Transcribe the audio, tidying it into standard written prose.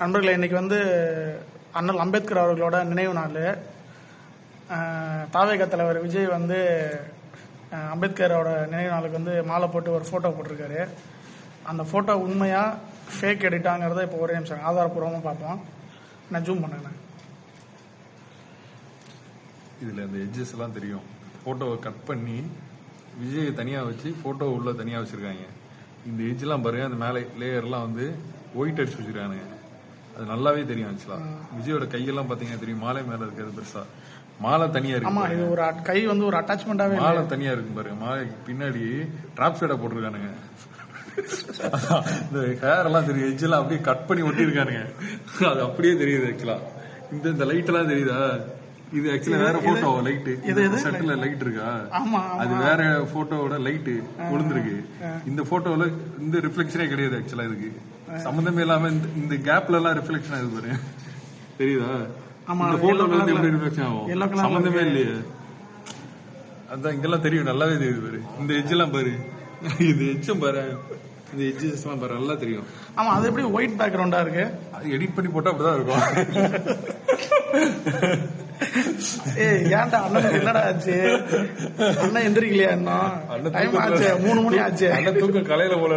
நண்பர்களே, இன்னைக்கு அண்ணல் அம்பேத்கர் அவர்களோட நினைவு நாள். தாவேகா தலைவர் விஜய் அம்பேத்கரோட நினைவு நாளுக்கு மாலை போட்டு ஒரு போட்டோ போட்டிருக்காரு. அந்த போட்டோ உண்மையா ஃபேக் எடிட்டாங்கிறத இப்போ ஒரே நிமிஷம் ஆதாரப்பூர்வமாக பார்ப்போம். நான் ஜூம் பண்ணேன். இதுல இந்த எட்ஜஸ் எல்லாம் தெரியும். போட்டோவை கட் பண்ணி விஜய் தனியா வச்சு போட்டோ உள்ள தனியா வச்சிருக்காங்க. இந்த எட்ஜ் எல்லாம் பாருங்க, அந்த மேலே லேயர் எல்லாம் ஒயிட் அடிச்சு வச்சிருக்கானுங்க. அது நல்லாவே தெரியும். ஆக்சுவலா விஜயோட கையெல்லாம் பாத்தீங்கன்னா தெரியும். மாலை மேல இருக்கிறது பெருசா, மாலை தனியா இருக்கு. இது ஒரு கை ஒரு அட்டாச்மெண்டாவே மாலை தனியா இருக்கு பாருங்க. மாலைக்கு பின்னாடி டிராப் ஷேடா போட்டிருக்கானுங்க. இந்த ஹேர் எல்லாம் தெரியும். எட்ஜ் எல்லாம் அப்படியே கட் பண்ணி ஒட்டி இருக்கானுங்க. அது அப்படியே தெரியுது. ஆக்சுவலா இந்த லைட் எல்லாம் தெரியுதா? இது ஆக்சுவலா வேற போட்டோ லைட். செட்ல லைட் இருக்கா? அது வேற போட்டோவோட லைட் விழுந்திருக்கு. இந்த போட்டோல இந்த ரிஃப்ளெக்ஷனே கிடையாது. ஆக்சுவலா இதுக்கு சம்பந்தமே இல்லாம இந்த கேப்ல எல்லாம் ரிஃப்ளெக்ஷன் ஆகுது பாரு. தெரியுதா? இந்த போட்டோல எப்படி ரிஃப்ளெக்ஷன் ஆகும்? சம்பந்தமே இல்லையே. அதான் இங்கெல்லாம் தெரியும். நல்லாவே தெரியுது பாரு. இந்த எட்ஜ் எல்லாம் பாரு. இந்த எட்ஜும் பாரு. இந்த எட்ஜஸ் எல்லாம் பாரு, நல்லா தெரியும். ஆமா, அது எப்படி ஒயிட் பேக்ரவுண்டா இருக்கு? அது எடிட் பண்ணி போட்டா அப்படிதான் இருக்கும். ஏன்டா அண்ணன் என்னடா ஆச்சு? அண்ணன் எந்திரிக்கலையா? இன்னும் டைம் ஆச்சு, 3 மணி ஆச்சு. அண்ணன் தூக்கம் கலையில போல.